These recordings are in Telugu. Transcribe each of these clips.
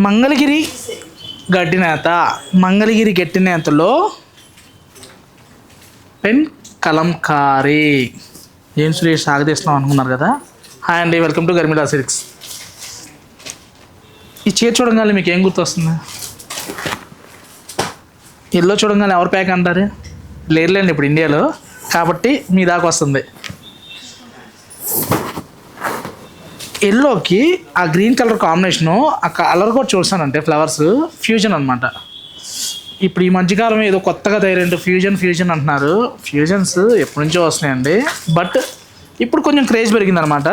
మంగళగిరి గట్టినేత. మంగళగిరి గట్టినేతలో పెన్ కలంకారీ. ఏం సురేష్ సాగదీస్తున్నాం అనుకున్నారు కదా. హాయ్ అండి, వెల్కమ్ టు గర్మిలా సిల్క్స్. ఈ చీర చూడగానే మీకు ఏం గుర్తొస్తుంది? ఎల్లో చూడగానే ఎవరు ప్యాక్ అంటారు? లేరులేండి ఇప్పుడు ఇండియాలో, కాబట్టి మీ దాకా వస్తుంది. ఎల్లోకి ఆ గ్రీన్ కలర్ కాంబినేషను, ఆ కలర్ కూడా చూసానంటే ఫ్లవర్స్ ఫ్యూజన్ అనమాట. ఇప్పుడు ఈ మధ్యకాలం ఏదో కొత్తగా తయారైంది ఫ్యూజన్ అంటున్నారు. ఫ్యూజన్స్ ఎప్పటి నుంచో వస్తున్నాయండి, బట్ ఇప్పుడు కొంచెం క్రేజ్ పెరిగిందనమాట.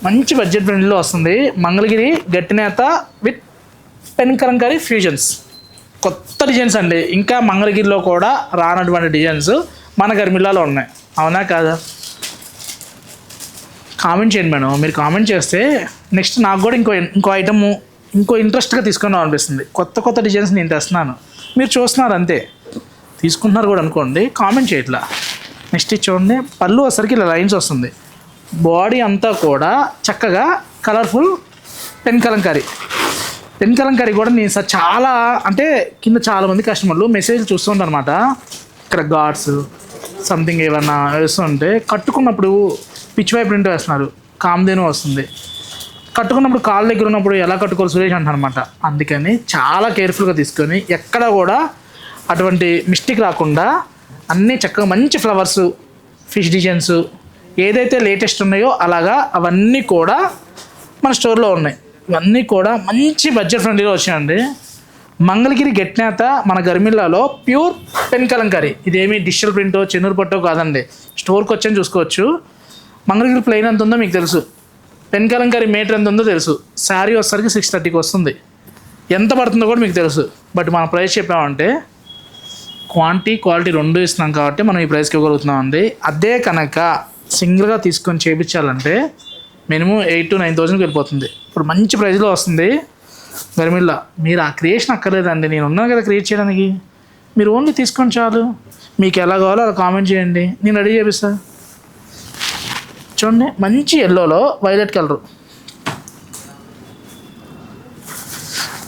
మంచి బడ్జెట్ ఫ్రెండ్లీలో వస్తుంది. మంగళగిరి గట్టినేత విత్ పెన్ కలంకారీ ఫ్యూజన్స్, కొత్త డిజైన్స్ అండి. ఇంకా మంగళగిరిలో కూడా రానటువంటి డిజైన్స్ మన గర్మిల్లాలో ఉన్నాయి. అవునా కాదా? కామెంట్ చేయండి మేడం. మీరు కామెంట్ చేస్తే నెక్స్ట్ నాకు కూడా ఇంకో ఐటమ్ ఇంకో ఇంట్రెస్ట్గా తీసుకున్నాం అనిపిస్తుంది. కొత్త డిజైన్స్ నేను తెస్తున్నాను, మీరు చూస్తున్నారు అంతే, తీసుకుంటున్నారు కూడా అనుకోండి, కామెంట్ చేయట్లా. నెక్స్ట్ చూడండి, పళ్ళు వచ్చరికి ఇలా లైన్స్ వస్తుంది. బాడీ అంతా కూడా చక్కగా కలర్ఫుల్ పెన్ కలంకారీ కూడా నేను చాలా అంటే కింద చాలామంది కస్టమర్లు మెసేజ్ చూస్తుంటారు అనమాట. ఇక్కడ గాడ్స్ సంథింగ్ ఏమన్నా వేస్తుంటే కట్టుకున్నప్పుడు పిచ్చివై ప్రింట్ వేస్తున్నారు, కామ్దేను వస్తుంది. కట్టుకున్నప్పుడు కాళ్ళ దగ్గర ఉన్నప్పుడు ఎలా కట్టుకోవాలి సురేష్ అంటారు అనమాట. అందుకని చాలా కేర్ఫుల్గా తీసుకొని ఎక్కడ కూడా అటువంటి మిస్టేక్ రాకుండా అన్నీ చక్కగా మంచి ఫ్లవర్స్, ఫిష్ డిజైన్స్ ఏదైతే లేటెస్ట్ ఉన్నాయో అలాగా అవన్నీ కూడా మన స్టోర్లో ఉన్నాయి. ఇవన్నీ కూడా మంచి బడ్జెట్ ఫ్రెండ్లీలో వచ్చాయండి. మంగళగిరి గట్టినేత మన గర్మిల్లాలో ప్యూర్ పెన్ కలంకారీ. ఇదేమి డిజిటల్ ప్రింటో చెన్నూరు పట్టో కాదండి, స్టోర్కి వచ్చని చూసుకోవచ్చు. మంగళగిరి ప్లెయిన్ ఎంత ఉందో మీకు తెలుసు, పెన్ కలంకారీ మీటర్ ఎంత ఉందో తెలుసు. శారీ వచ్చేసరికి 630కి వస్తుంది. ఎంత పడుతుందో కూడా మీకు తెలుసు. బట్ మన ప్రైస్ చెప్పామంటే క్వాలిటీ రెండు ఇస్తున్నాం కాబట్టి మనం ఈ ప్రైస్కి ఇవ్వగలుగుతున్నామండి. అదే కనుక సింగిల్గా తీసుకొని చేయించాలంటే మినిమం 8,000 to 9,000కి వెళ్ళిపోతుంది. ఇప్పుడు మంచి ప్రైస్లో వస్తుంది గర్మిల్లా. మీరు ఆ క్రియేషన్ అక్కర్లేదండి, నేను ఉన్నాను కదా క్రియేట్ చేయడానికి. మీరు ఓన్లీ తీసుకొని చాలు. మీకు ఎలా కావాలో అలా కామెంట్ చేయండి, నేను రెడీ చేపిస్తాను. చూడండి, మంచి ఎల్లోలో వైలెట్ కలరు,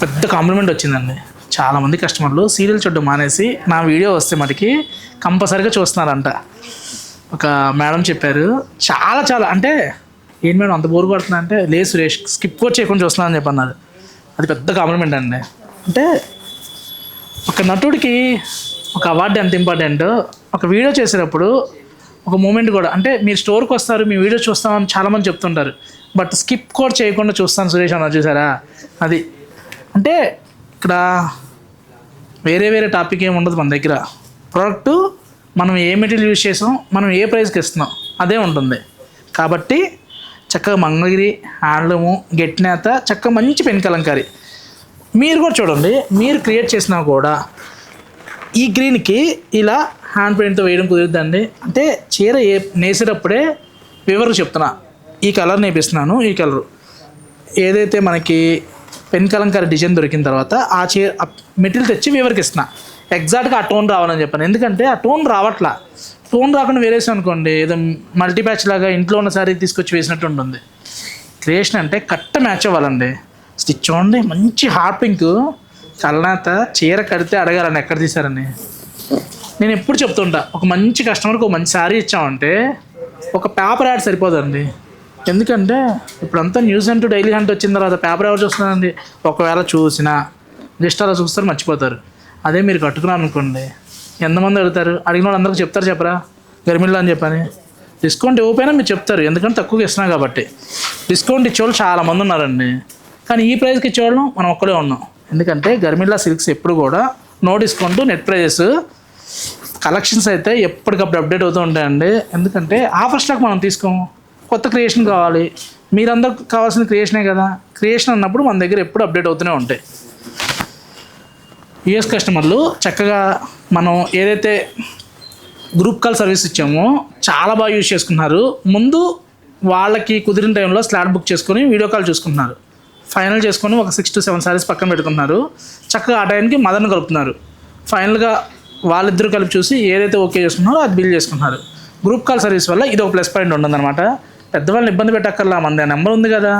పెద్ద కాంప్లిమెంట్ వచ్చిందండి. చాలామంది కస్టమర్లు సీరియల్ చూడడం మానేసి నా వీడియో వస్తే మటుకి కంపల్సరీగా చూస్తున్నారంట. ఒక మేడం చెప్పారు, చాలా అంటే ఏంటి మేడం అంత బోర్ కొడుతున్నా అంటే, లేదు సురేష్ స్కిప్ కూడా చేయకుండా చూస్తున్నాను అని చెప్పన్నారు. అది పెద్ద కాంప్లిమెంట్ అండి. అంటే ఒక నటుడికి ఒక అవార్డు ఎంత ఇంపార్టెంట్, ఒక వీడియో చేసేటప్పుడు ఒక మూమెంట్ కూడా. అంటే మీరు స్టోర్కి వస్తారు, మీ వీడియో చూస్తామని చాలామంది చెప్తుంటారు, బట్ స్కిప్ కూడా చేయకుండా చూస్తాను సురేష్ అన్నారు చూసారా. అది అంటే ఇక్కడ వేరే టాపిక్ ఏమి ఉండదు మన దగ్గర. ప్రోడక్ట్ మనం ఏ మెటీరియల్ యూజ్ చేసాం, మనం ఏ ప్రైస్కి ఇస్తున్నాం అదే ఉంటుంది. కాబట్టి చక్కగా మంగళగిరి హ్యాండ్లూము గట్టినేత చక్కగా మంచి పెన్ కలంకారీ. మీరు కూడా చూడండి, మీరు క్రియేట్ చేసినా కూడా ఈ గ్రీన్కి ఇలా హ్యాండ్ పెయింట్తో వేయడం కుదురుద్దండి. అంటే చీర నేసేటప్పుడే వివరంగా చెప్తున్నా, ఈ కలర్ నేపిస్తున్నాను, ఈ కలరు ఏదైతే మనకి పెన్ కలంకారీ డిజైన్ దొరికిన తర్వాత ఆ చీర మెటీరియల్ తెచ్చి వివరికి ఇస్తున్నా. ఎగ్జాక్ట్గా ఆ టోన్ రావాలని చెప్పాను. ఎందుకంటే ఆ టోన్ రావట్లా. టోన్ రాకుండా వేరేసాం అనుకోండి, ఏదో మల్టీ ప్యాచ్ లాగా ఇంట్లో ఉన్న సారీ తీసుకొచ్చి వేసినట్టు ఉంటుంది. క్రియేషన్ అంటే కట్ట మ్యాచ్ అవ్వాలండి. స్టిచ్ చూడండి, మంచి హాట్ పింక్ కలనేత చీర కడితే అడగాలని ఎక్కడ తీశారని. నేను ఎప్పుడు చెప్తుంటా, ఒక మంచి కస్టమర్కి ఒక మంచి శారీ ఇచ్చామంటే ఒక పేపర్ యాడ్ సరిపోదండి. ఎందుకంటే ఇప్పుడంతా న్యూస్ అంటూ డైలీ హంట్ వచ్చిన తర్వాత పేపర్ ఎవరు చూస్తున్నారండి? ఒకవేళ చూసినా జస్ట్ అలా చూస్తారు, మర్చిపోతారు. అదే మీరు కట్టుకున్నారు అనుకోండి, ఎంతమంది అడుగుతారు? అడిగిన వాళ్ళు అందరికీ చెప్తారు చెప్పరా గర్మిల్లా అని చెప్పని. డిస్కౌంట్ ఇవ్వకపోయినా మీరు చెప్తారు, ఎందుకంటే తక్కువగా ఇస్తున్నాం కాబట్టి. డిస్కౌంట్ ఇచ్చేవాళ్ళు చాలామంది ఉన్నారండి, కానీ ఈ ప్రైస్కి ఇచ్చేవాళ్ళు మనం ఒక్కడే ఉన్నాం. ఎందుకంటే గర్మిల్లా సిల్క్స్ ఎప్పుడు కూడా no discount, net prices. Collections అయితే ఎప్పటికప్పుడు అప్డేట్ అవుతూ ఉంటాయండి. ఎందుకంటే ఆఫర్ స్టాక్ మనం తీసుకోము, కొత్త క్రియేషన్ కావాలి. మీరందరికి కావాల్సిన క్రియేషనే కదా. క్రియేషన్ అన్నప్పుడు మన దగ్గర ఎప్పుడు అప్డేట్ అవుతూనే ఉంటాయి. యూఎస్ కస్టమర్లు చక్కగా మనం ఏదైతే గ్రూప్ కాల్ సర్వీస్ ఇచ్చామో చాలా బాగా యూజ్ చేసుకున్నారు. ముందు వాళ్ళకి కుదిరిన టైంలో స్లాట్ బుక్ చేసుకొని వీడియో కాల్ చూసుకుంటున్నారు, ఫైనల్ చేసుకొని ఒక 6 to 7 సారీస్ పక్కన పెట్టుకుంటున్నారు. చక్కగా ఆ టైంకి మదర్ని కలుపుతున్నారు. ఫైనల్గా వాళ్ళిద్దరూ కలిపి చూసి ఏదైతే ఓకే చేసుకున్నారో అది బిల్ చేసుకుంటున్నారు. గ్రూప్ కాల్ సర్వీస్ వల్ల ఇది ఒక ప్లస్ పాయింట్ ఉంటుందన్నమాట. పెద్దవాళ్ళని ఇబ్బంది పెట్టక్కర్లా, మన నెంబర్ ఉంది కదా.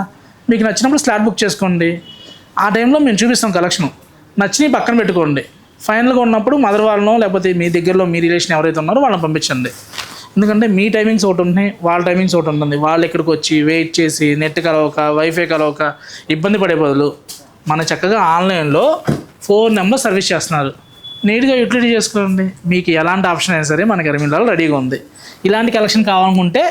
మీకు నచ్చినప్పుడు స్లాట్ బుక్ చేసుకోండి. ఆ టైంలో మేము చూపిస్తాం కలెక్షను, నచ్చినవి పక్కన పెట్టుకోండి. ఫైనల్గా ఉన్నప్పుడు మదర్ వాళ్ళనో లేకపోతే మీ దగ్గరలో మీ రిలేషన్ ఎవరైతే ఉన్నారో వాళ్ళని పంపించండి. ఎందుకంటే మీ టైమింగ్స్ ఒకటి ఉంటాయి, వాళ్ళ టైమింగ్స్ ఒకటి ఉంటుంది. వాళ్ళు ఇక్కడికి వచ్చి వెయిట్ చేసి నెట్ కలవక వైఫై కలవక ఇబ్బంది పడే బదులు మన చక్కగా ఆన్లైన్లో 4 నెంబర్ సర్వీస్ చేస్తున్నారు. నీట్గా యూటిలిటీ చేసుకోండి. మీకు ఎలాంటి ఆప్షన్ అయినా సరే మన గర్మిల్లాలో రెడీగా ఉంది. ఇలాంటి కలెక్షన్ కావాలనుకుంటే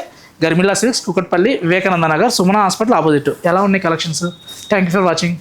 Garmilla silks, Kukatpally, Vivekananda Nagar, Sumana hospital opposite. ఎలా ఉన్నాయి collections? Thank you for watching.